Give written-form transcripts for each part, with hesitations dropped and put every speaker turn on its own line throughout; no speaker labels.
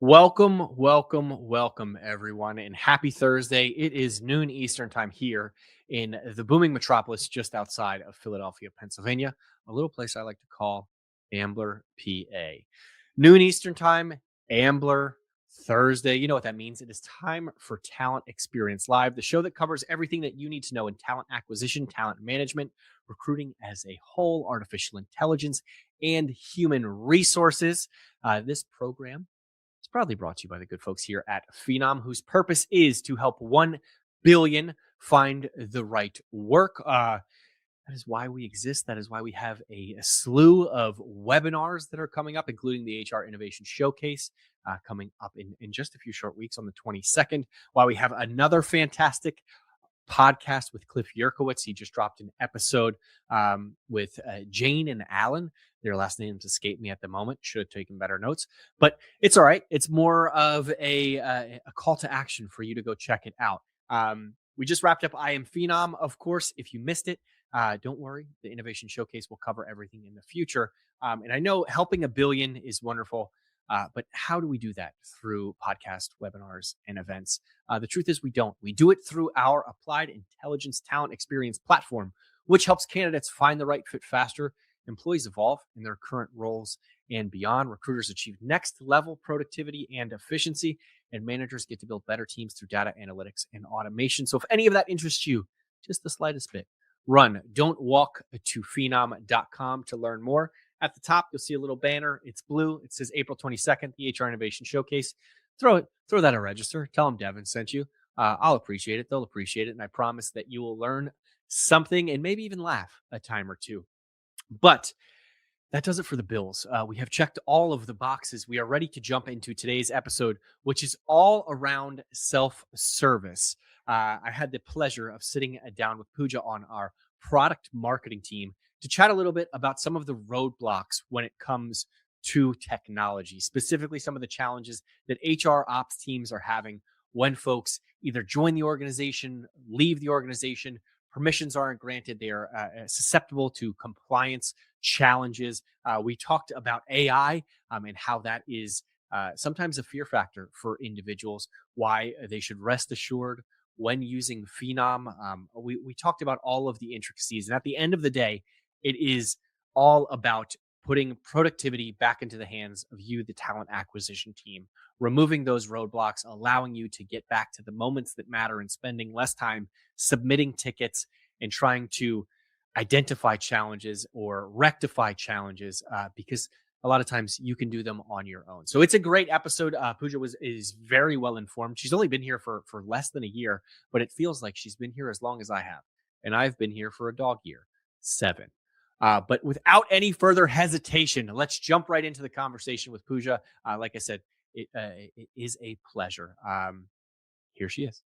Welcome, everyone, and happy Thursday. It is noon Eastern time here in the booming metropolis just outside of Philadelphia, Pennsylvania, a little place I like to call Ambler, PA. Noon Eastern time, Ambler, Thursday. You know what that means. It is time for Talent Experience Live, the show that covers everything that you need to know in talent acquisition, talent management, recruiting as a whole, artificial intelligence, and human resources. This program is proudly brought to you by the good folks here at Phenom, whose purpose is to help 1 billion find the right work. That is why we exist. That is why we have a slew of webinars that are coming up, including the HR Innovation Showcase coming up in just a few short weeks on the 22nd. While we have another fantastic podcast with Cliff Yerkowitz. He just dropped an episode with Jane and Alan. Their last names escape me at the moment. Should have taken better notes, but it's all right. It's more of a call to action for you to go check it out. We just wrapped up I Am Phenom. Of course, if you missed it, don't worry. The Innovation Showcase will cover everything in the future. And I know helping a billion is wonderful. But how do we do that? Through podcast, webinars, and events. The truth is we don't. We do it through our Applied Intelligence Talent Experience platform, which helps candidates find the right fit faster, employees evolve in their current roles and beyond, recruiters achieve next level productivity and efficiency, and managers get to build better teams through data analytics and automation. So if any of that interests you, just the slightest bit, don't walk to phenom.com to learn more. At the top, you'll see a little banner. It's blue. It says April 22nd, the HR Innovation Showcase. Throw that a register. Tell them Devin sent you. I'll appreciate it. They'll appreciate it. And I promise that you will learn something and maybe even laugh a time or two. But that does it for the bills. We have checked all of the boxes. We are ready to jump into today's episode, which is all around self-service. I had the pleasure of sitting down with Pooja on our product marketing team to chat a little bit about some of the roadblocks when it comes to technology, specifically some of the challenges that HR ops teams are having when folks either join the organization, leave the organization, permissions aren't granted, they are susceptible to compliance challenges. We talked about AI and how that is sometimes a fear factor for individuals, why they should rest assured when using Phenom. We talked about all of the intricacies. And at the end of the day, it is all about putting productivity back into the hands of you, the talent acquisition team, removing those roadblocks, allowing you to get back to the moments that matter and spending less time submitting tickets and trying to identify challenges or rectify challenges because a lot of times you can do them on your own. So it's a great episode. Pooja is very well informed. She's only been here for less than a year, but it feels like she's been here as long as I have. And I've been here for a dog year, 7. But without any further hesitation, let's jump right into the conversation with Pooja. Like I said, it is a pleasure. Here she is.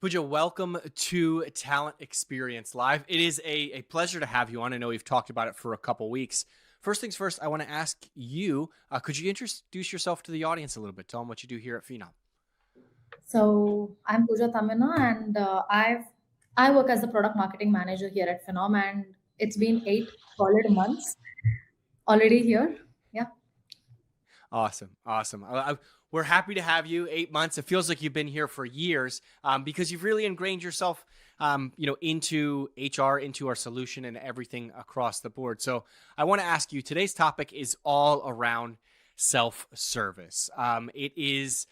Pooja, welcome to Talent Experience Live. It is a pleasure to have you on. I know we've talked about it for a couple weeks. First things first, I want to ask you, could you introduce yourself to the audience a little bit? Tell them what you do here at Phenom.
So I'm Pooja Tamina, and I work as the product marketing manager here at Phenom, and it's been 8 solid months already here. Yeah.
Awesome. We're happy to have you. 8 months. It feels like you've been here for years because you've really ingrained yourself, into HR, into our solution and everything across the board. So I want to ask you, today's topic is all around self-service. It is,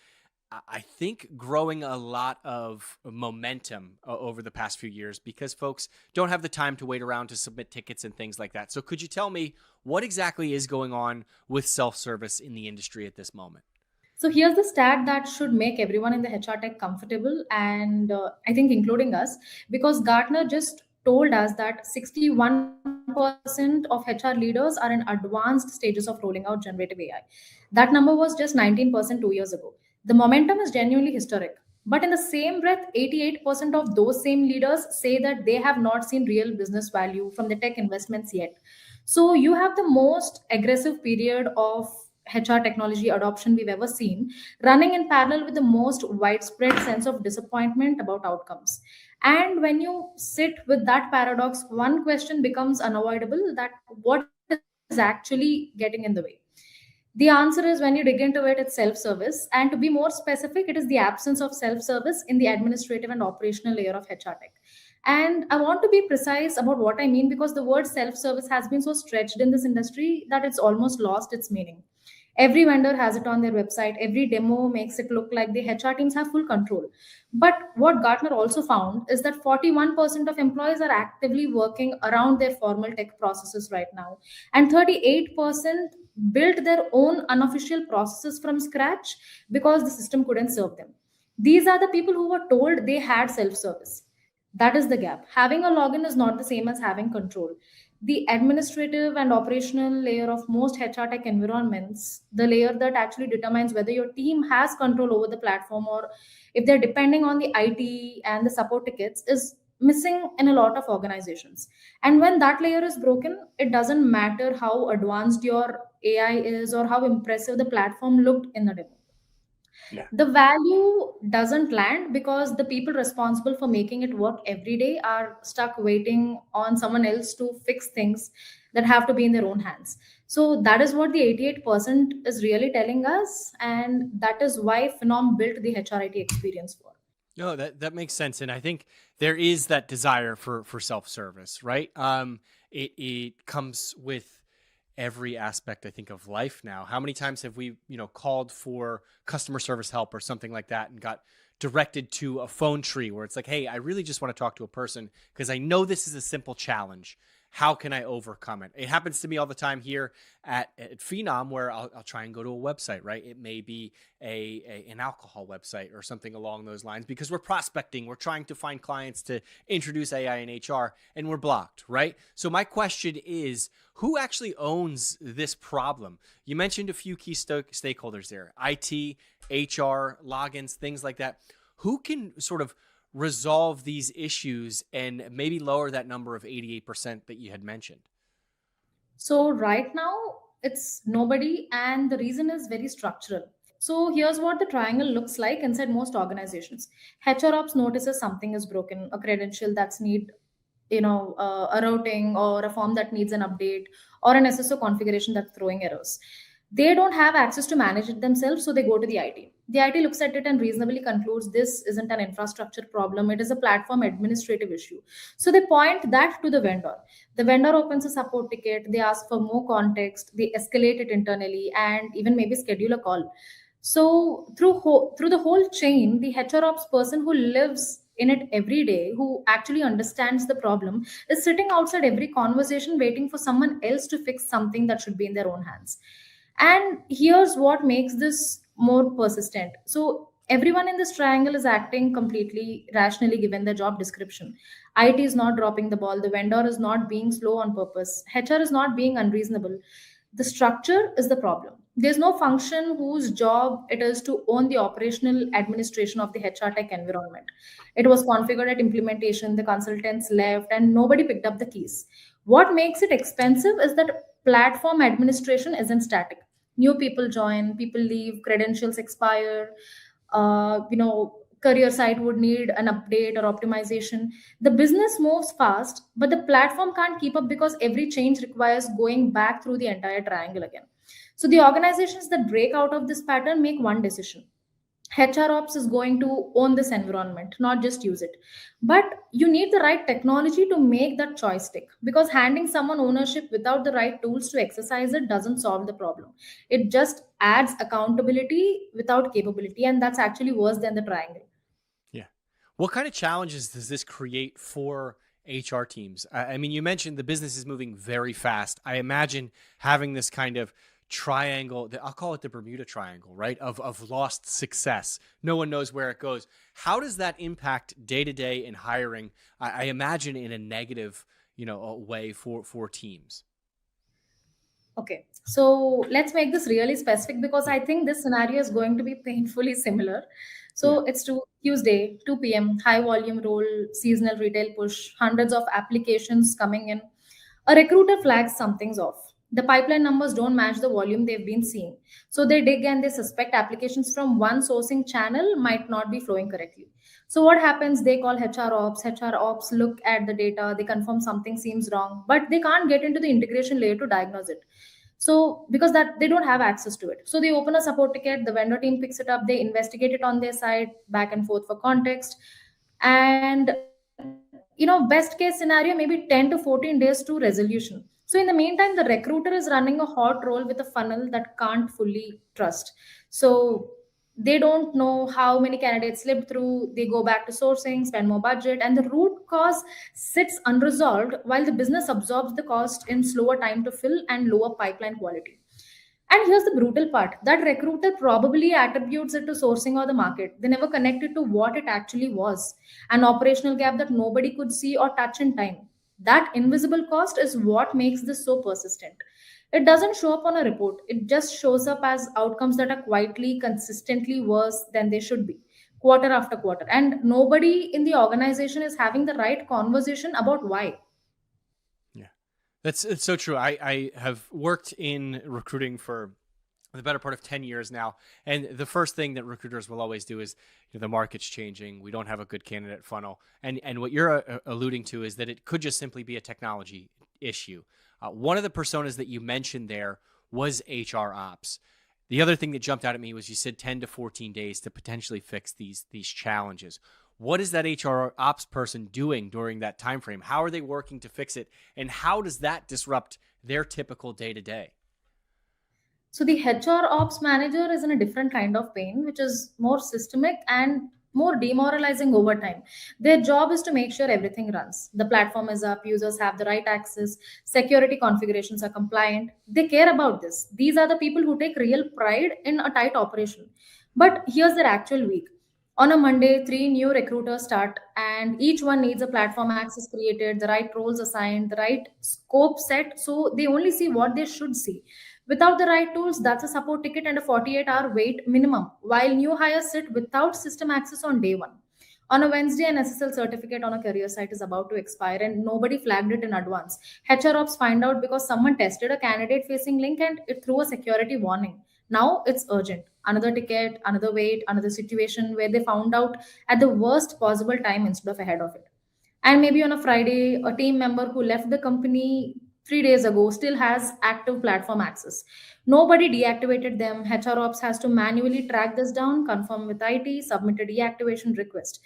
I think, growing a lot of momentum over the past few years because folks don't have the time to wait around to submit tickets and things like that. So could you tell me what exactly is going on with self-service in the industry at this moment?
So here's the stat that should make everyone in the HR tech comfortable, and I think including us, because Gartner just told us that 61% of HR leaders are in advanced stages of rolling out generative AI. That number was just 19% 2 years ago. The momentum is genuinely historic. But in the same breath, 88% of those same leaders say that they have not seen real business value from the tech investments yet. So you have the most aggressive period of HR technology adoption we've ever seen, running in parallel with the most widespread sense of disappointment about outcomes. And when you sit with that paradox, one question becomes unavoidable, that what is is actually getting in the way? The answer is, when you dig into it, it's self service. And to be more specific, it is the absence of self service in the administrative and operational layer of HR tech. And I want to be precise about what I mean, because the word self service has been so stretched in this industry that it's almost lost its meaning. Every vendor has it on their website. Every demo makes it look like the HR teams have full control. But what Gartner also found is that 41% of employees are actively working around their formal tech processes right now. And 38% built their own unofficial processes from scratch because the system couldn't serve them. These are the people who were told they had self service. That is the gap. Having a login is not the same as having control. The administrative and operational layer of most HR tech environments, the layer that actually determines whether your team has control over the platform or if they're depending on the IT and the support tickets, is missing in a lot of organizations. And when that layer is broken, it doesn't matter how advanced your AI is or how impressive the platform looked in the demo.
Yeah.
The value doesn't land because the people responsible for making it work every day are stuck waiting on someone else to fix things that have to be in their own hands. So that is what the 88% is really telling us, and that is why Phenom built the HRIT experience for.
No, that makes sense, and I think there is that desire for self service, right? It comes with every aspect, I think, of life now. How many times have we, called for customer service help or something like that and got directed to a phone tree where it's like, hey, I really just want to talk to a person because I know this is a simple challenge. How can I overcome it? It happens to me all the time here at Phenom, where I'll try and go to a website, right? It may be an alcohol website or something along those lines because we're prospecting. We're trying to find clients to introduce AI and HR, and we're blocked, right? So my question is, who actually owns this problem? You mentioned a few key stakeholders there: IT, HR, logins, things like that. Who can sort of resolve these issues and maybe lower that number of 88% that you had mentioned?
So right now, it's nobody, and the reason is very structural. So here's what the triangle looks like inside most organizations. HR ops notices something is broken, a credential that's need, a routing or a form that needs an update or an SSO configuration that's throwing errors. They don't have access to manage it themselves, so they go to the IT. The IT looks at it and reasonably concludes this isn't an infrastructure problem, it is a platform administrative issue. So they point that to the vendor. The vendor opens a support ticket, they ask for more context, they escalate it internally, and even maybe schedule a call. So through the whole chain, the HR ops person who lives in it every day, who actually understands the problem, is sitting outside every conversation waiting for someone else to fix something that should be in their own hands. And here's what makes this more persistent. So everyone in this triangle is acting completely rationally given the job description. IT is not dropping the ball. The vendor is not being slow on purpose. HR is not being unreasonable. The structure is the problem. There's no function whose job it is to own the operational administration of the HR tech environment. It was configured at implementation, the consultants left, and nobody picked up the keys. What makes it expensive is that platform administration isn't static. New people join, people leave, credentials expire, career site would need an update or optimization. The business moves fast, but the platform can't keep up because every change requires going back through the entire triangle again. So the organizations that break out of this pattern make one decision: HR ops is going to own this environment, not just use it. But you need the right technology to make that choice stick, because handing someone ownership without the right tools to exercise it doesn't solve the problem. It just adds accountability without capability, and that's actually worse than the triangle.
Yeah. What kind of challenges does this create for HR teams? I mean, you mentioned the business is moving very fast. I imagine having this kind of triangle, I'll call it the Bermuda Triangle, right? Of lost success. No one knows where it goes. How does that impact day to day in hiring? I imagine in a negative, way for teams.
Okay, so let's make this really specific because
Yeah.
I think this scenario is going to be painfully similar.
Yeah.
So it's Tuesday, 2 p.m., high volume role, seasonal retail push, hundreds of applications coming in. A recruiter flags something's off. The pipeline numbers don't match the volume they've been seeing. So they dig and they suspect applications from one sourcing channel might not be flowing correctly. So what happens? They call HR ops. HR ops look at the data, they confirm something seems wrong, but they can't get into the integration layer to diagnose it. So because that they don't have access to it. So they open a support ticket, the vendor team picks it up, they investigate it on their side, back and forth for context. And best case scenario, maybe 10 to 14 days to resolution. So in the meantime, the recruiter is running a hot roll with a funnel that can't fully trust. So they don't know how many candidates slipped through, they go back to sourcing, spend more budget, and the root cause sits unresolved while the business absorbs the cost in slower time to fill and lower pipeline quality. And here's the brutal part, that recruiter probably attributes it to sourcing or the market. They never connect it to what it actually was, an operational gap that nobody could see or touch in time. That invisible cost is what makes this so persistent. It doesn't show up on a report, it just shows up as outcomes that are quietly, consistently worse than they should be, quarter after quarter. And nobody in the organization is having the right conversation about why.
Yeah, that's it's so true. I have worked in recruiting for the better part of 10 years now. And the first thing that recruiters will always do is, the market's changing. We don't have a good candidate funnel. And what you're alluding to is that it could just simply be a technology issue. One of the personas that you mentioned there was HR ops. The other thing that jumped out at me was you said 10 to 14 days to potentially fix these challenges. What is that HR ops person doing during that time frame? How are they working to fix it? And how does that disrupt their typical day to day?
So the HR ops manager is in a different kind of pain, which is more systemic and more demoralizing over time. Their job is to make sure everything runs. The platform is up, users have the right access, security configurations are compliant. They care about this. These are the people who take real pride in a tight operation. But here's their actual week. On a Monday, three new recruiters start, and each one needs a platform access created, the right roles assigned, the right scope set, so they only see what they should see. Without the right tools, that's a support ticket and a 48-hour wait minimum, while new hires sit without system access on day one. On a Wednesday, an SSL certificate on a career site is about to expire and nobody flagged it in advance. HR ops find out because someone tested a candidate facing link and it threw a security warning. Now it's urgent. Another ticket, another wait, another situation where they found out at the worst possible time instead of ahead of it. And maybe on a Friday, a team member who left the company 3 days ago still has active platform access. Nobody deactivated them. HR Ops has to manually track this down, confirm with IT, submit a deactivation request.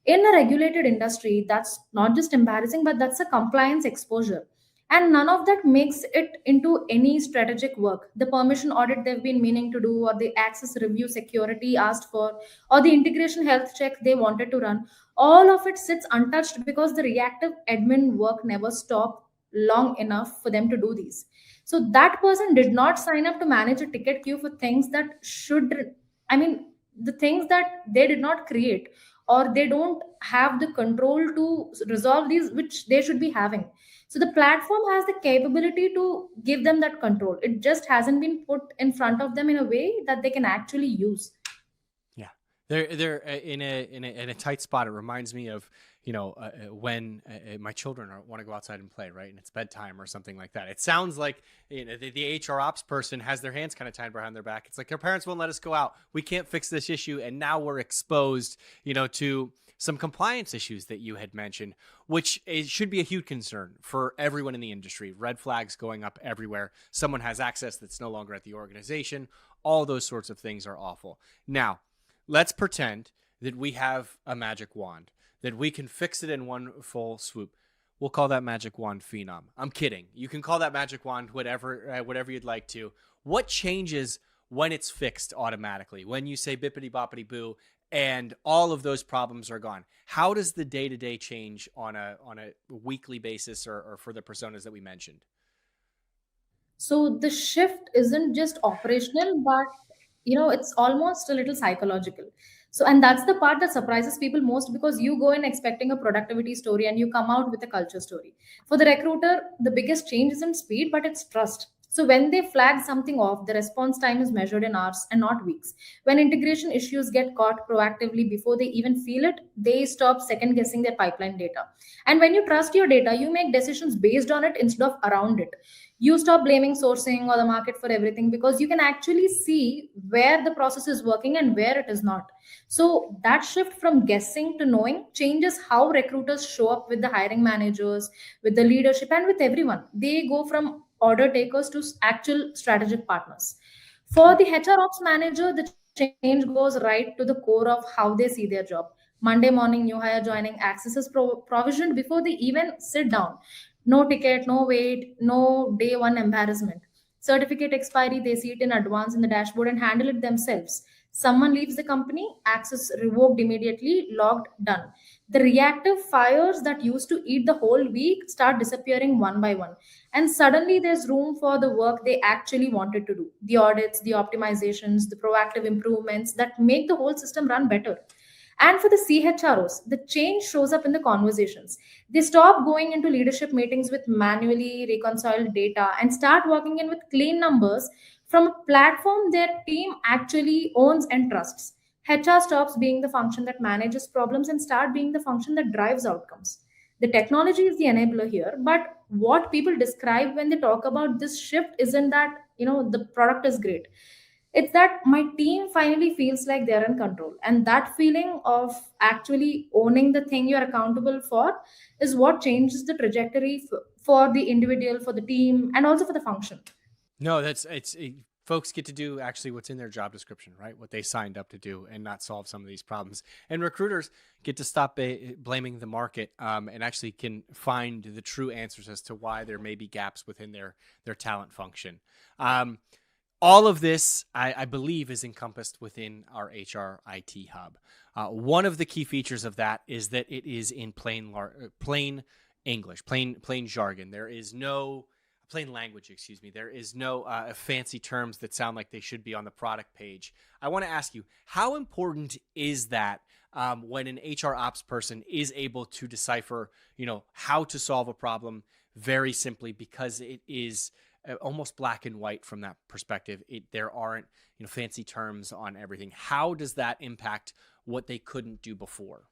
In a regulated industry, that's not just embarrassing, but that's a compliance exposure. And none of that makes it into any strategic work. The permission audit they've been meaning to do, or the access review security asked for, or the integration health check they wanted to run, all of it sits untouched because the reactive admin work never stopped long enough for them to do these. So that person did not sign up to manage a ticket queue for things that should, I mean, the things that they did not create, or they don't have the control to resolve these, which they should be having. So the platform has the capability to give them that control. It just hasn't been put in front of them in a way that they can actually use.
Yeah, they're in a tight spot. It reminds me of when my children want to go outside and play, right, and it's bedtime or something like that. It sounds like the HR ops person has their hands kind of tied behind their back. It's like their parents won't let us go out. We can't fix this issue, and now we're exposed, to some compliance issues that you had mentioned, which should be a huge concern for everyone in the industry. Red flags going up everywhere. Someone has access that's no longer at the organization. All those sorts of things are awful. Now, let's pretend that we have a magic wand, that we can fix it in one full swoop. We'll call that magic wand Phenom. I'm kidding. You can call that magic wand whatever you'd like to. What changes when it's fixed automatically? When you say bippity boppity boo and all of those problems are gone, how does the day-to-day change on a weekly basis or for the personas that we mentioned?
So the shift isn't just operational, but it's almost a little psychological. So, and that's the part that surprises people most, because you go in expecting a productivity story and you come out with a culture story. For the recruiter, the biggest change isn't speed, but it's trust. So when they flag something off, the response time is measured in hours and not weeks. When integration issues get caught proactively before they even feel it, they stop second guessing their pipeline data. And when you trust your data, you make decisions based on it instead of around it. You stop blaming sourcing or the market for everything, because you can actually see where the process is working and where it is not. So that shift from guessing to knowing changes how recruiters show up with the hiring managers, with the leadership, and with everyone. They go from order takers to actual strategic partners. For the HR ops manager, the change goes right to the core of how they see their job. Monday morning, new hire joining, access is provisioned before they even sit down. No ticket, no wait, no day one embarrassment. Certificate expiry, they see it in advance in the dashboard and handle it themselves. Someone leaves the company, access revoked immediately, logged, done. The reactive fires that used to eat the whole week start disappearing one by one. And suddenly there's room for the work they actually wanted to do, the audits, the optimizations, the proactive improvements that make the whole system run better. And for the CHROs, the change shows up in the conversations. They stop going into leadership meetings with manually reconciled data and start working in with clean numbers from a platform their team actually owns and trusts. HR stops being the function that manages problems and start being the function that drives outcomes. The technology is the enabler here, but what people describe when they talk about this shift isn't that, the product is great. It's that my team finally feels like they're in control, and that feeling of actually owning the thing you're accountable for is what changes the trajectory for the individual, for the team, and also for the function.
No, folks get to do actually what's in their job description, right? What they signed up to do, and not solve some of these problems. And recruiters get to stop blaming the market, and actually can find the true answers as to why there may be gaps within their talent function. Um, all of this, I believe, is encompassed within our HR IT hub. One of the key features of that is that it is in plain English, plain jargon. There is no plain language, excuse me. There is no fancy terms that sound like they should be on the product page. I want to ask you, how important is that when an HR ops person is able to decipher, how to solve a problem very simply, because it is almost black and white from that perspective. There aren't, fancy terms on everything. How does that impact what they couldn't do before?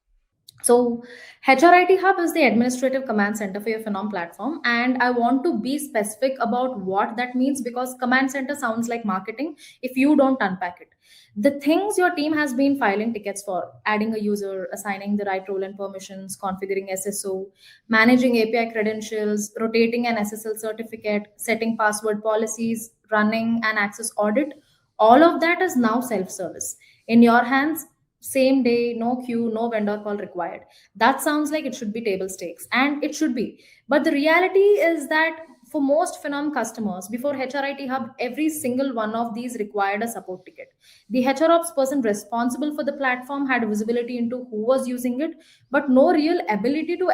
So, HRIT Hub is the administrative command center for your Phenom platform. And I want to be specific about what that means, because command center sounds like marketing if you don't unpack it. The things your team has been filing tickets for: adding a user, assigning the right role and permissions, configuring SSO, managing API credentials, rotating an SSL certificate, setting password policies, running an access audit, all of that is now self service in your hands. Same day, no queue, no vendor call required. That sounds like it should be table stakes, and it should be. But the reality is that for most Phenom customers, before HRIT Hub, every single one of these required a support ticket. The HR ops person responsible for the platform had visibility into who was using it, but no real ability to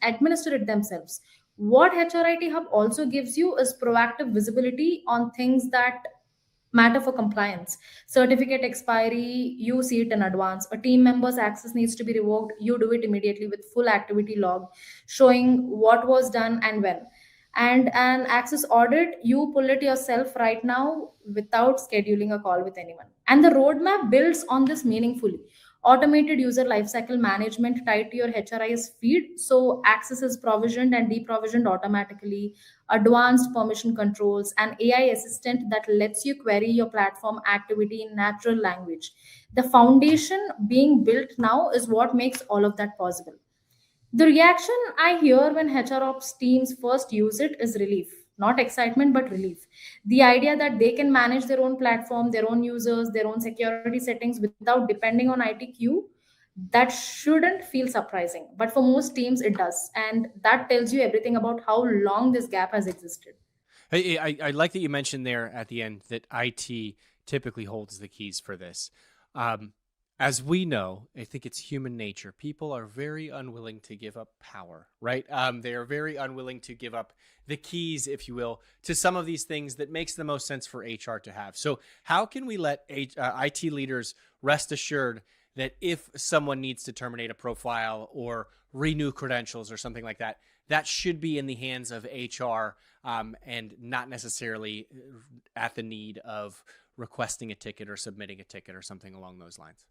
administer it themselves. What HRIT Hub also gives you is proactive visibility on things that matter for compliance. Certificate expiry, you see it in advance. A team member's access needs to be revoked, you do it immediately with full activity log showing what was done and when. And an access audit, you pull it yourself right now without scheduling a call with anyone. And the roadmap builds on this meaningfully. Automated user lifecycle management tied to your HRIS feed, so access is provisioned and deprovisioned automatically. Advanced permission controls, and AI assistant that lets you query your platform activity in natural language. The foundation being built now is what makes all of that possible. The reaction I hear when HR ops teams first use it is relief. Not excitement, but relief. The idea that they can manage their own platform, their own users, their own security settings without depending on ITQ, that shouldn't feel surprising. But for most teams, it does. And that tells you everything about how long this gap has existed.
I like that you mentioned there at the end that IT typically holds the keys for this. Um, as we know, I think it's human nature. People are very unwilling to give up power, right? They are very unwilling to give up the keys, if you will, to some of these things that makes the most sense for HR to have. So how can we let IT leaders rest assured that if someone needs to terminate a profile or renew credentials or something like that, that should be in the hands of HR, and not necessarily at the need of requesting a ticket or submitting a ticket or something along those lines?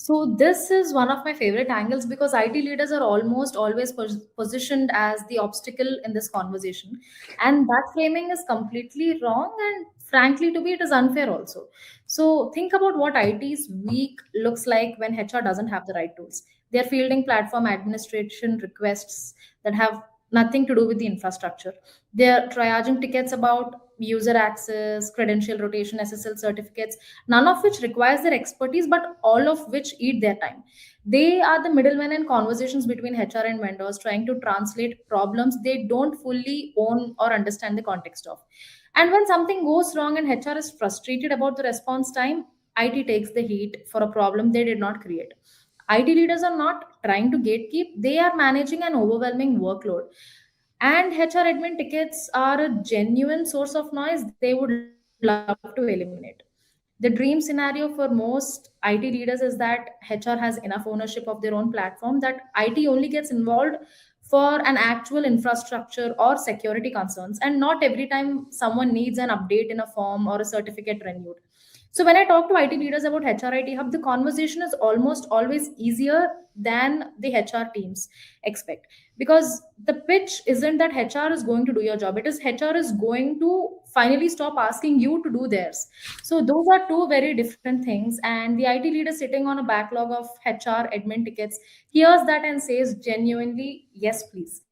So this is one of my favorite angles because IT leaders are almost always positioned as the obstacle in this conversation, and that framing is completely wrong. And frankly, to me, it is unfair also. So think about what IT's week looks like when HR doesn't have the right tools. They're fielding platform administration requests that have nothing to do with the infrastructure. They're triaging tickets about user access, credential rotation, SSL certificates, none of which requires their expertise, but all of which eat their time. They are the middlemen in conversations between HR and vendors, trying to translate problems they don't fully own or understand the context of. And when something goes wrong and HR is frustrated about the response time, IT takes the heat for a problem they did not create. IT leaders are not trying to gatekeep, they are managing an overwhelming workload. And HR admin tickets are a genuine source of noise they would love to eliminate. The dream scenario for most IT leaders is that HR has enough ownership of their own platform, that IT only gets involved for an actual infrastructure or security concerns, and not every time someone needs an update in a form or a certificate renewed. So when I talk to IT leaders about HRIT Hub, the conversation is almost always easier than the HR teams expect. Because the pitch isn't that HR is going to do your job, it is HR is going to finally stop asking you to do theirs. So those are two very different things. And the IT leader sitting on a backlog of HR admin tickets hears that and says genuinely, yes, please.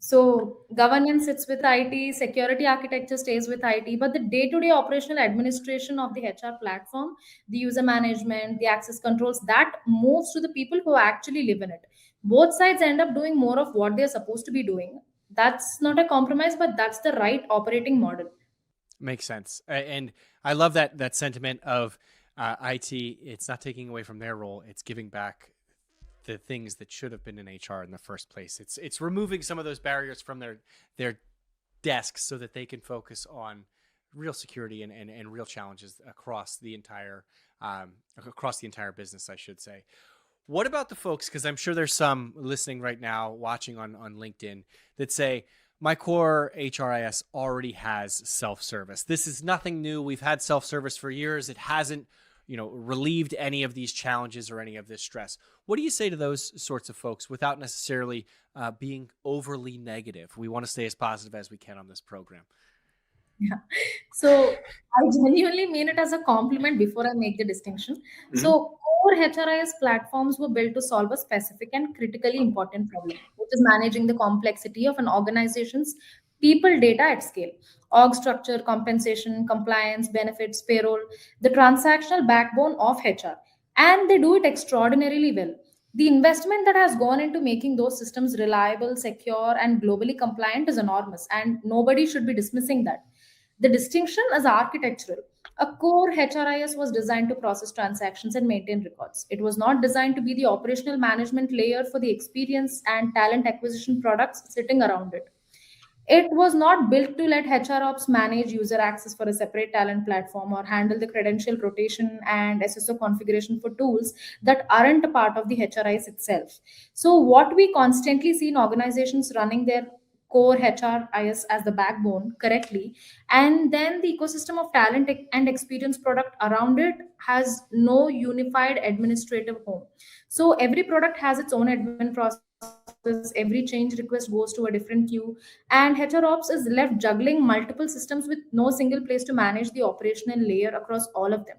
So governance sits with IT, security architecture stays with IT, but the day-to-day operational administration of the HR platform, the user management, the access controls, that moves to the people who actually live in it. Both sides end up doing more of what they're supposed to be doing. That's not a compromise, but that's the right operating model.
Makes sense. And I love that sentiment of IT. It's not taking away from their role; it's giving back the things that should have been in HR in the first place. It's removing some of those barriers from their desks so that they can focus on real security and real challenges across the entire business, I should say. What about the folks? Because I'm sure there's some listening right now, watching on LinkedIn, that say, my core HRIS already has self-service. This is nothing new. We've had self-service for years. It hasn't, relieved any of these challenges or any of this stress. What do you say to those sorts of folks without necessarily being overly negative? We want to stay as positive as we can on this program.
Yeah. So I genuinely mean it as a compliment before I make the distinction.
Mm-hmm.
So core HRIS platforms were built to solve a specific and critically important problem, which is managing the complexity of an organization's people data at scale. Org structure, compensation, compliance, benefits, payroll, the transactional backbone of HR. And they do it extraordinarily well. The investment that has gone into making those systems reliable, secure, and globally compliant is enormous, and nobody should be dismissing that. The distinction is architectural. A core HRIS was designed to process transactions and maintain records. It was not designed to be the operational management layer for the experience and talent acquisition products sitting around it. It was not built to let HR ops manage user access for a separate talent platform or handle the credential rotation and SSO configuration for tools that aren't a part of the HRIS itself. So, what we constantly see in organizations running their core HRIS as the backbone correctly, and then the ecosystem of talent and experience product around it has no unified administrative home. So, every product has its own admin process, every change request goes to a different queue, and HROps is left juggling multiple systems with no single place to manage the operational layer across all of them.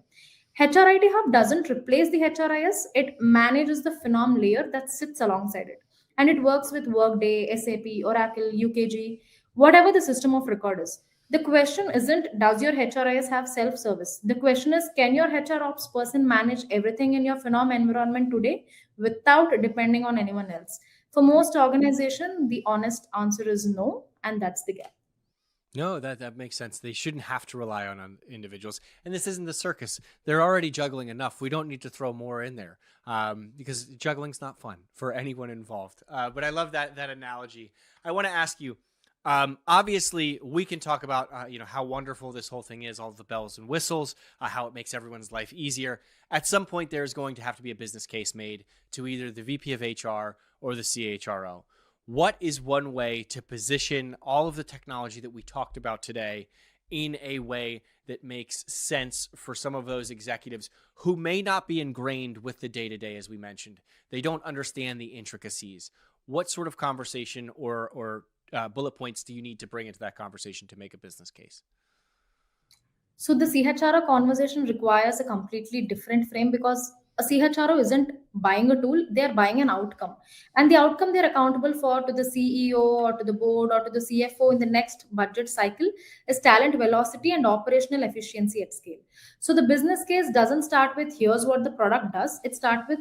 HRIT Hub doesn't replace the HRIS, it manages the Phenom layer that sits alongside it. And it works with Workday, SAP, Oracle, UKG, whatever the system of record is. The question isn't, does your HRIS have self service? The question is, can your HR ops person manage everything in your Phenom environment today without depending on anyone else? For most organization, the honest answer is no, and that's the gap.
No, that makes sense. They shouldn't have to rely on individuals. And this isn't the circus. They're already juggling enough. We don't need to throw more in there because juggling's not fun for anyone involved. But I love that analogy. I want to ask you. Obviously, we can talk about how wonderful this whole thing is, all the bells and whistles, how it makes everyone's life easier. At some point, there's going to have to be a business case made to either the VP of HR or the CHRO. What is one way to position all of the technology that we talked about today in a way that makes sense for some of those executives who may not be ingrained with the day to day, as we mentioned. They don't understand the intricacies. What sort of conversation or bullet points do you need to bring into that conversation to make a business case?
So the CHRO conversation requires a completely different frame because a CHRO isn't buying a tool, they're buying an outcome. And the outcome they're accountable for to the CEO or to the board or to the CFO in the next budget cycle is talent velocity and operational efficiency at scale. So the business case doesn't start with here's what the product does, it starts with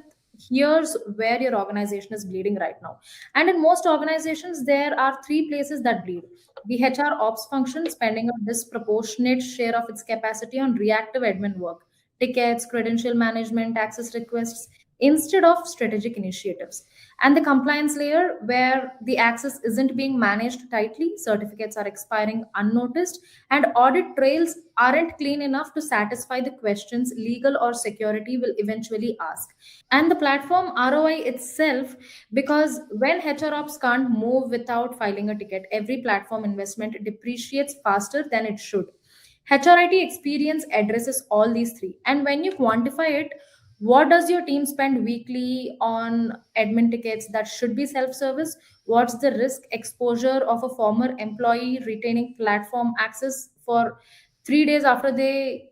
here's where your organization is bleeding right now. And in most organizations, there are three places that bleed: the HR ops function spending a disproportionate share of its capacity on reactive admin work, tickets, credential management, access requests, instead of strategic initiatives. And the compliance layer, where the access isn't being managed tightly, certificates are expiring unnoticed, and audit trails aren't clean enough to satisfy the questions legal or security will eventually ask. And the platform ROI itself, because when HR ops can't move without filing a ticket, every platform investment depreciates faster than it should. HRIT experience addresses all these three. And when you quantify it, what does your team spend weekly on admin tickets that should be self service? What's the risk exposure of a former employee retaining platform access for 3 days after they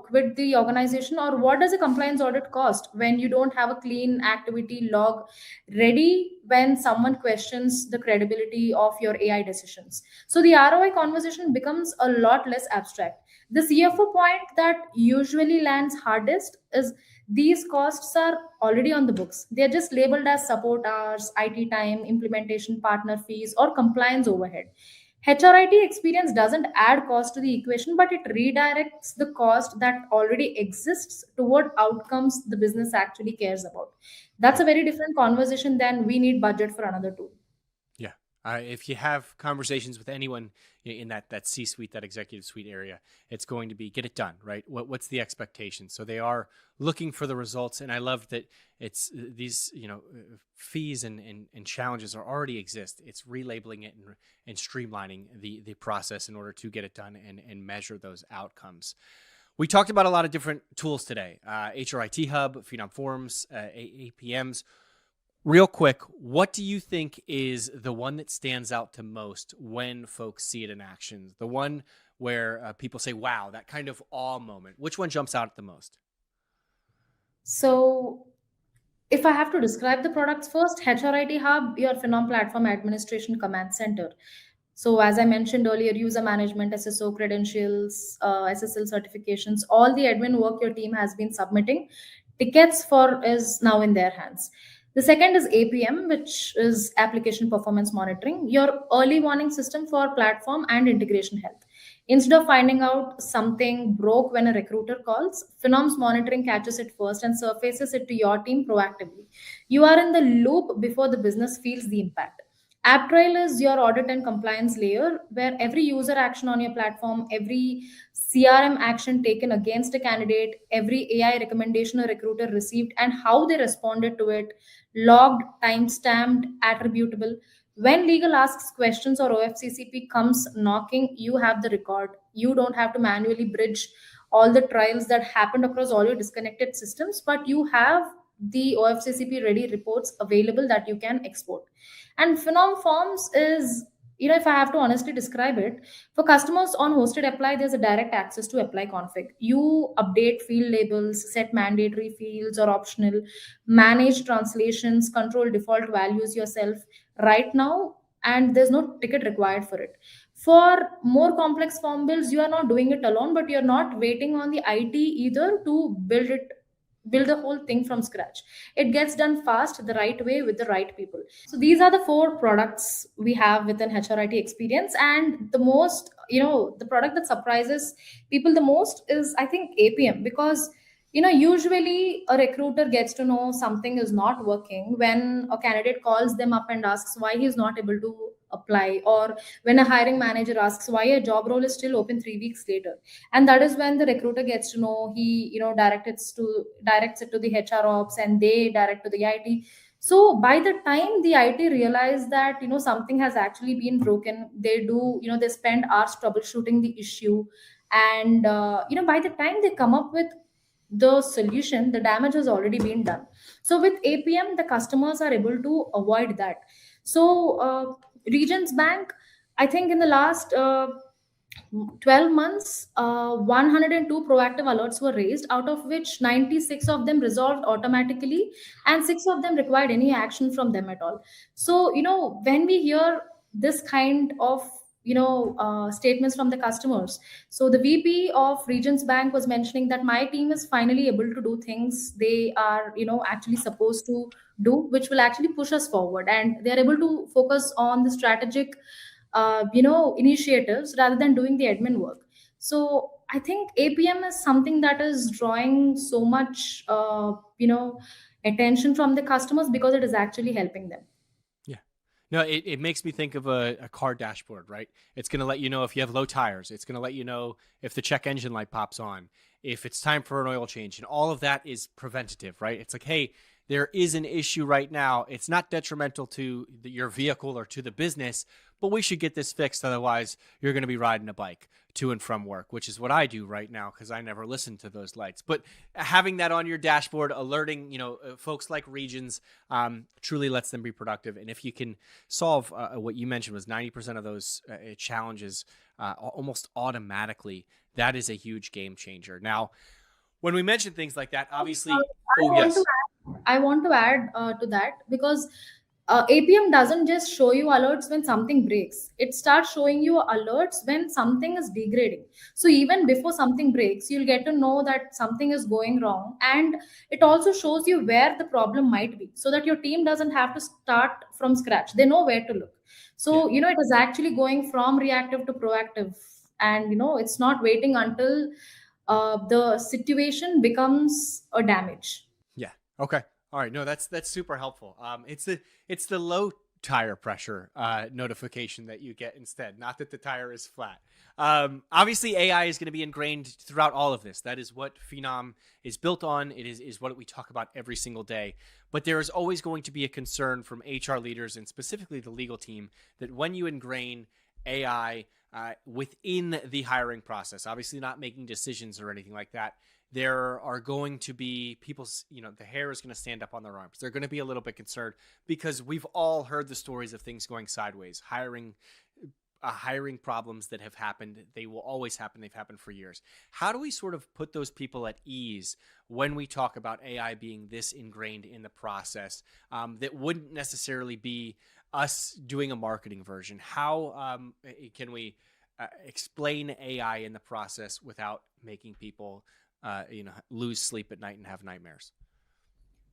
quit the organization? Or what does a compliance audit cost when you don't have a clean activity log ready when someone questions the credibility of your AI decisions? So the ROI conversation becomes a lot less abstract. The CFO point that usually lands hardest is these costs are already on the books. They're just labeled as support hours, IT time, implementation partner fees, or compliance overhead. HRIT experience doesn't add cost to the equation, but it redirects the cost that already exists toward outcomes the business actually cares about. That's
Yeah.
a very different conversation than we need budget for another tool.
Yeah. If you have conversations with anyone in that C-suite, that executive suite area, it's going to be get it done, right? What's the expectation? So they are looking for the results, and I love that it's these fees and challenges are already exist. It's relabeling it and streamlining the process in order to get it done and measure those outcomes. We talked about a lot of different tools today: HRIT Hub, Phenom Forms, APMs. Real quick, what do you think is the one that stands out to most when folks see it in action? The one where people say, wow, that kind of awe moment. Which one jumps out the most?
So, if I have to describe the products first, HRIT Hub, your Phenom Platform Administration Command Center. So, as I mentioned earlier, user management, SSO credentials, SSL certifications, all the admin work your team has been submitting, tickets for is now in their hands. The second is APM, which is application performance monitoring, your early warning system for platform and integration health. Instead of finding out something broke when a recruiter calls, Phenom's monitoring catches it first and surfaces it to your team proactively. You are in the loop before the business feels the impact. AppTrail is your audit and compliance layer where every user action on your platform, every CRM action taken against a candidate, every AI recommendation a recruiter received, and how they responded to it, logged, time stamped, attributable. When legal asks questions or OFCCP comes knocking, you have the record. You don't have to manually bridge all the trials that happened across all your disconnected systems, but you have the OFCCP ready reports available that you can export. And Phenom Forms is, if I have to honestly describe it, for customers on hosted apply, there's a direct access to apply config. You update field labels, set mandatory fields or optional, manage translations, control default values yourself right now, and there's no ticket required for it. For more complex form builds, you are not doing it alone, but you're not waiting on the IT either to build the whole thing from scratch. It gets done fast, the right way, with the right people. So these are the four products we have within HRIT experience. And the most, the product that surprises people the most is, I think, APM, because usually a recruiter gets to know something is not working when a candidate calls them up and asks why he's not able to apply, or when a hiring manager asks why a job role is still open 3 weeks later. And that is when the recruiter gets to know. He directs it to the HR ops, and they direct to the IT. So by the time the IT realize that something has actually been broken, they do they spend hours troubleshooting the issue, and by the time they come up with the solution, the damage has already been done. So with APM, the customers are able to avoid that. So Regions Bank, I think in the last 12 months, 102 proactive alerts were raised, out of which 96 of them resolved automatically, and 6 of them required any action from them at all. So, when we hear this kind of statements from the customers, so the VP of Regions Bank was mentioning that my team is finally able to do things they are actually supposed to do, which will actually push us forward, and they are able to focus on the strategic initiatives rather than doing the admin work. So I think APM is something that is drawing so much attention from the customers because it is actually helping them.
Yeah. No, it makes me think of a car dashboard, right? It's going to let you know if you have low tires. It's going to let you know if the check engine light pops on, if it's time for an oil change. And all of that is preventative, right? It's like, hey, there is an issue right now. It's not detrimental to your vehicle or to the business, but we should get this fixed. Otherwise, you're going to be riding a bike to and from work, which is what I do right now because I never listen to those lights. But having that on your dashboard, alerting folks like Regions, truly lets them be productive. And if you can solve what you mentioned was 90% of those challenges almost automatically, that is a huge game changer. Now, when we mention things like that, obviously,
I
oh
want to
yes,
add, I want to add to that because APM doesn't just show you alerts when something breaks. It starts showing you alerts when something is degrading. So even before something breaks, you'll get to know that something is going wrong, and it also shows you where the problem might be, so that your team doesn't have to start from scratch. They know where to look.
yeah.
So it is actually going from reactive to proactive, and it's not waiting until the situation becomes a damage.
Yeah. Okay. All right. No, that's super helpful. It's the low tire pressure notification that you get instead. Not that the tire is flat. Obviously, AI is going to be ingrained throughout all of this. That is what Phenom is built on. It is what we talk about every single day. But there is always going to be a concern from HR leaders and specifically the legal team that when you ingrain AI within the hiring process, obviously not making decisions or anything like that, there are going to be people, the hair is going to stand up on their arms. They're going to be a little bit concerned because we've all heard the stories of things going sideways, hiring problems that have happened. They will always happen. They've happened for years. How do we sort of put those people at ease when we talk about AI being this ingrained in the process that wouldn't necessarily be us doing a marketing version? How can we explain AI in the process without making people lose sleep at night and have nightmares?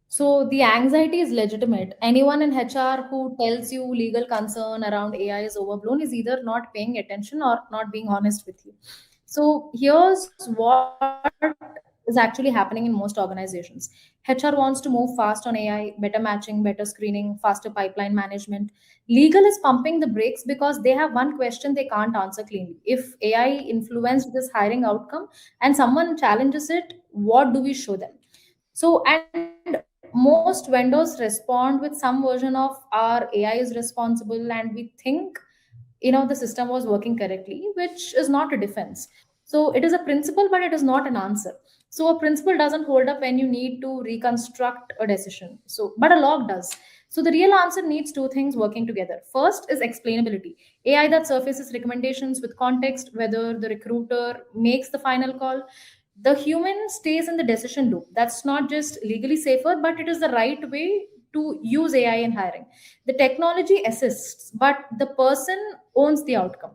So the anxiety is legitimate. Anyone in HR who tells you legal concern around AI is overblown is either not paying attention or not being honest with you. So here's what is actually happening in most organizations. HR wants to move fast on AI, better matching, better screening, faster pipeline management. Legal is pumping the brakes because they have one question they can't answer cleanly. If AI influenced this hiring outcome and someone challenges it, what do we show them? So, and most vendors respond with some version of our AI is responsible, and we think the system was working correctly, which is not a defense. So it is a principle, but it is not an answer. So a principle doesn't hold up when you need to reconstruct a decision, so but a log does. So the real answer needs two things working together. First is explainability. AI that surfaces recommendations with context, whether the recruiter makes the final call, the human stays in the decision loop. That's not just legally safer, but it is the right way to use AI in hiring. The technology assists, but the person owns the outcome.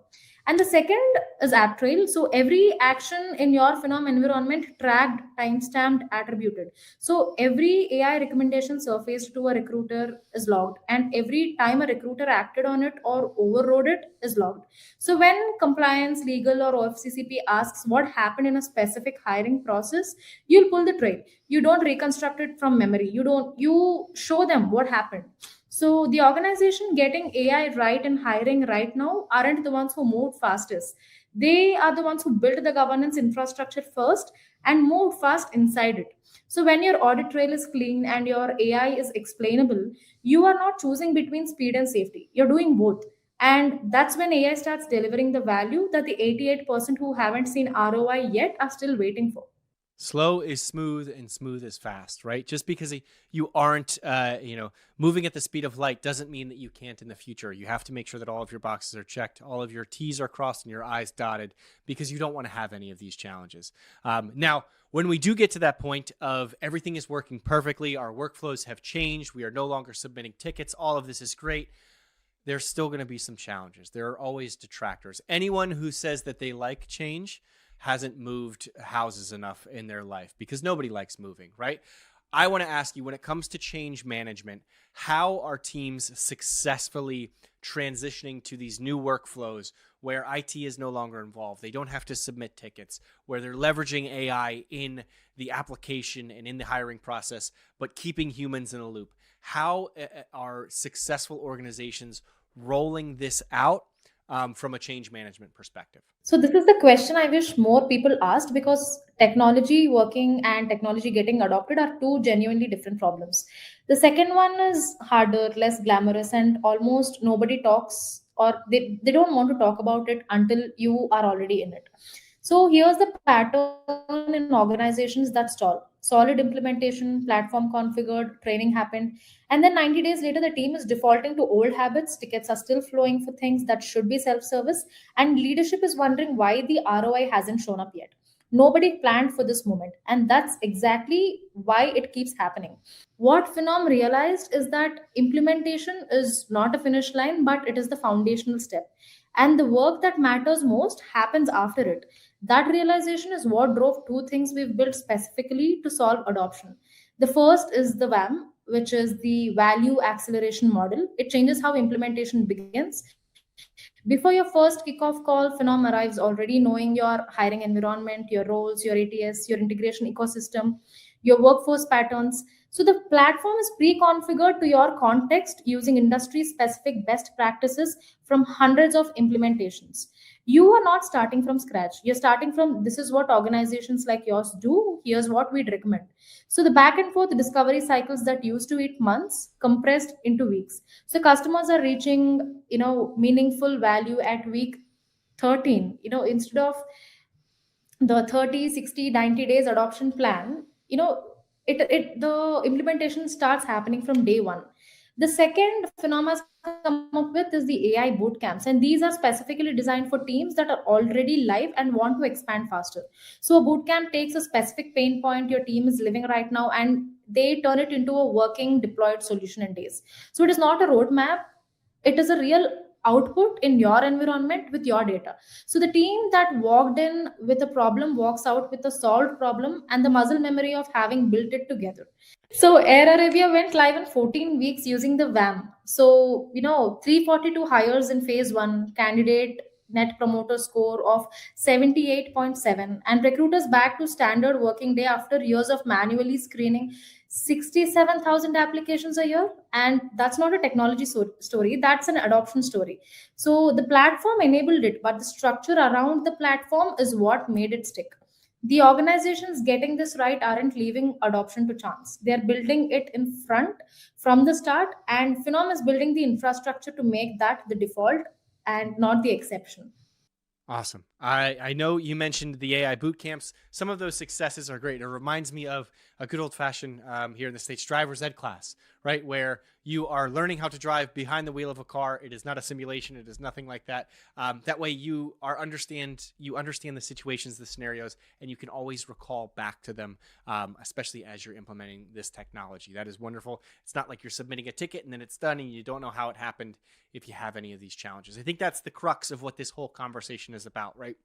And the second is app trail. So every action in your Phenom environment tracked, timestamped, attributed. So every AI recommendation surfaced to a recruiter is logged, and every time a recruiter acted on it or overrode it is logged. So when compliance, legal, or OFCCP asks what happened in a specific hiring process, you'll pull the trail. You don't reconstruct it from memory. You show them what happened. So the organization getting AI right in hiring right now aren't the ones who moved fastest. They are the ones who built the governance infrastructure first and moved fast inside it. So when your audit trail is clean and your AI is explainable, you are not choosing between speed and safety. You're doing both. And that's when AI starts delivering the value that the 88% who haven't seen ROI yet are still waiting for.
Slow is smooth and smooth is fast, right? Just because you aren't, moving at the speed of light doesn't mean that you can't in the future. You have to make sure that all of your boxes are checked, all of your T's are crossed and your I's dotted, because you don't want to have any of these challenges. Now, when we do get to that point of everything is working perfectly, our workflows have changed, we are no longer submitting tickets, all of this is great, there's still going to be some challenges. There are always detractors. Anyone who says that they like change hasn't moved houses enough in their life, because nobody likes moving, right? I want to ask you, when it comes to change management, how are teams successfully transitioning to these new workflows where IT is no longer involved? They don't have to submit tickets, where they're leveraging AI in the application and in the hiring process, but keeping humans in a loop. How are successful organizations rolling this out from a change management perspective?
So this is the question I wish more people asked, because technology working and technology getting adopted are two genuinely different problems. The second one is harder, less glamorous, and almost nobody talks, or they don't want to talk about it until you are already in it. So here's the pattern in organizations that stall. Solid implementation, platform configured, training happened, and then 90 days later, the team is defaulting to old habits. Tickets are still flowing for things that should be self service, and leadership is wondering why the ROI hasn't shown up yet. Nobody planned for this moment, and that's exactly why it keeps happening. What Phenom realized is that implementation is not a finish line, but it is the foundational step. And the work that matters most happens after it. That realization is what drove two things we've built specifically to solve adoption. The first is the VAM, which is the value acceleration model. It changes how implementation begins. Before your first kickoff call, Phenom arrives already knowing your hiring environment, your roles, your ATS, your integration ecosystem, your workforce patterns. So the platform is pre-configured to your context using industry-specific best practices from hundreds of implementations. You are not starting from scratch. You're starting from, this is what organizations like yours do. Here's what we'd recommend. So the back and forth discovery cycles that used to eat months compressed into weeks. So customers are reaching, meaningful value at week 13, instead of the 30, 60, 90 days adoption plan. The implementation starts happening from day one. The second phenomena has come up with is the AI boot camps, and these are specifically designed for teams that are already live and want to expand faster. So a boot camp takes a specific pain point your team is living right now, and they turn it into a working deployed solution in days. So it is not a roadmap, it is a real output in your environment with your data. So the team that walked in with a problem walks out with a solved problem and the muscle memory of having built it together. So Air Arabia went live in 14 weeks using the VAM. So, 342 hires in phase one, candidate net promoter score of 78.7, and recruiters back to standard working day after years of manually screening 67,000 applications a year. And that's not a technology story, that's an adoption story. So the platform enabled it, but the structure around the platform is what made it stick. The organizations getting this right aren't leaving adoption to chance. They're building it in front from the start, and Phenom is building the infrastructure to make that the default and not the exception.
Awesome. I know you mentioned the AI boot camps. Some of those successes are great. It reminds me of a good old fashioned here in the States driver's ed class, right? Where you are learning how to drive behind the wheel of a car. It is not a simulation. It is nothing like that. That way you understand the situations, the scenarios, and you can always recall back to them, especially as you're implementing this technology. That is wonderful. It's not like you're submitting a ticket and then it's done and you don't know how it happened if you have any of these challenges. I think that's the crux of what this whole conversation is about, right?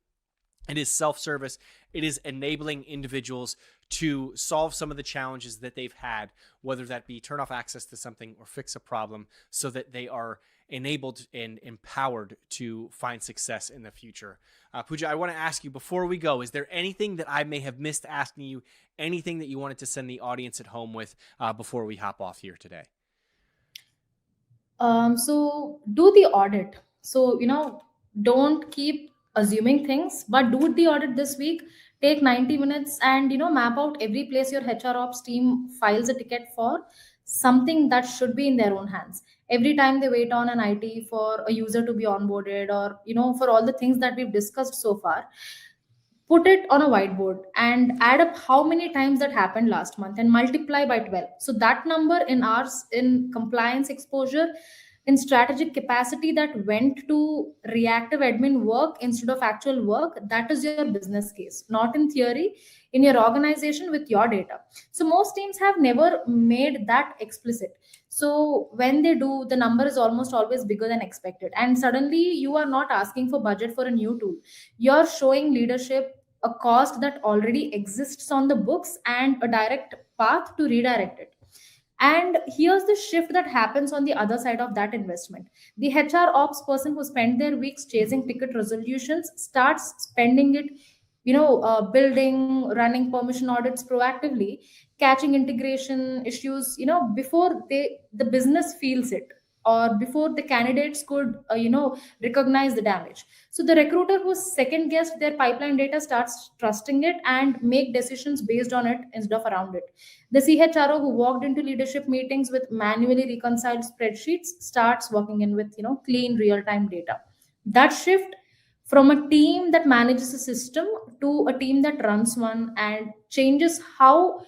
It is self-service. It is enabling individuals to solve some of the challenges that they've had, whether that be turn off access to something or fix a problem, so that they are enabled and empowered to find success in the future. Pooja, I want to ask you before we go, is there anything that I may have missed asking you, anything that you wanted to send the audience at home with before we hop off here today?
So do the audit. So, don't keep assuming things, but do the audit this week. Take 90 minutes and map out every place your HR ops team files a ticket for something that should be in their own hands. Every time they wait on an IT for a user to be onboarded, or for all the things that we've discussed so far, put it on a whiteboard and add up how many times that happened last month and multiply by 12. So that number in ours, in compliance exposure, in strategic capacity, that went to reactive admin work instead of actual work, that is your business case, not in theory, in your organization with your data. So most teams have never made that explicit. So when they do, the number is almost always bigger than expected, and suddenly you are not asking for budget for a new tool. You're showing leadership a cost that already exists on the books and a direct path to redirect it. And here's the shift that happens on the other side of that investment. The HR ops person who spent their weeks chasing ticket resolutions starts spending it, building, running permission audits proactively, catching integration issues, before the business feels it, or before the candidates could, recognize the damage. So the recruiter who second guessed their pipeline data starts trusting it and make decisions based on it instead of around it. The CHRO who walked into leadership meetings with manually reconciled spreadsheets starts walking in with clean real-time data. That shift from a team that manages a system to a team that runs one and changes how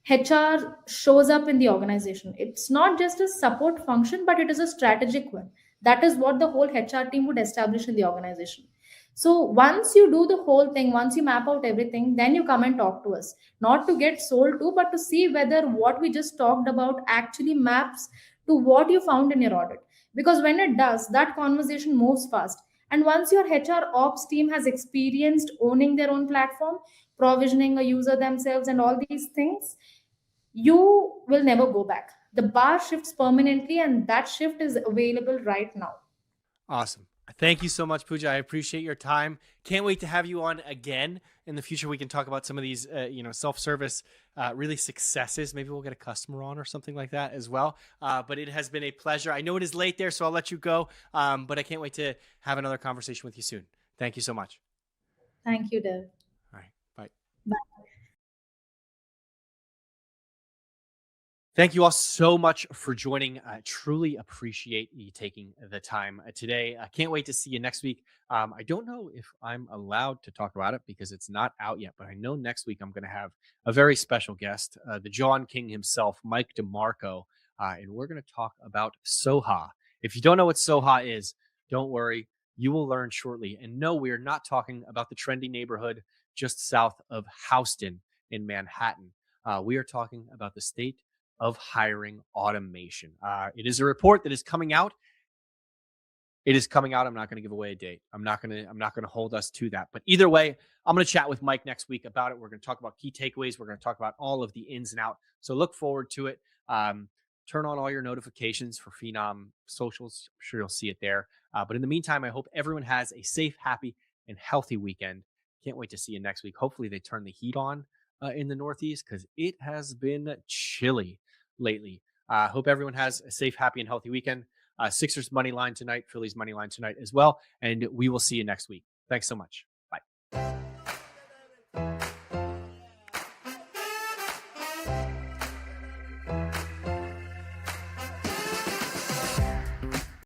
HR shows up in the organization. It's not just a support function, but it is a strategic one. That is what the whole HR team would establish in the organization. So once you do the whole thing, once you map out everything, then you come and talk to us. Not to get sold to, but to see whether what we just talked about actually maps to what you found in your audit. Because when it does, that conversation moves fast. And once your HR ops team has experienced owning their own platform, provisioning a user themselves, and all these things, you will never go back. The bar shifts permanently, and that shift is available right now.
Awesome. Thank you so much, Pooja. I appreciate your time. Can't wait to have you on again in the future. We can talk about some of these, self-service, really successes. Maybe we'll get a customer on or something like that as well. But it has been a pleasure. I know it is late there, so I'll let you go. But I can't wait to have another conversation with you soon. Thank you so much.
Thank you, Dev.
All right. Bye.
Bye.
Thank you all so much for joining. I truly appreciate you taking the time today. I can't wait to see you next week. I don't know if I'm allowed to talk about it because it's not out yet, but I know next week I'm going to have a very special guest, the John King himself, Mike DeMarco, and we're going to talk about Soha. If you don't know what Soha is, don't worry. You will learn shortly. And no, we are not talking about the trendy neighborhood just south of Houston in Manhattan. We are talking about the state of hiring automation. It is a report that is coming out. It is coming out. I'm not going to give away a date. I'm not going to hold us to that. But either way, I'm going to chat with Mike next week about it. We're going to talk about key takeaways. We're going to talk about all of the ins and out. So look forward to it. Turn on all your notifications for Phenom socials. I'm sure you'll see it there. But in the meantime, I hope everyone has a safe, happy, and healthy weekend. Can't wait to see you next week. Hopefully, they turn the heat on in the Northeast because it has been chilly lately. Hope everyone has a safe, happy, and healthy weekend. Sixers money line tonight, Phillies money line tonight as well. And we will see you next week. Thanks so much.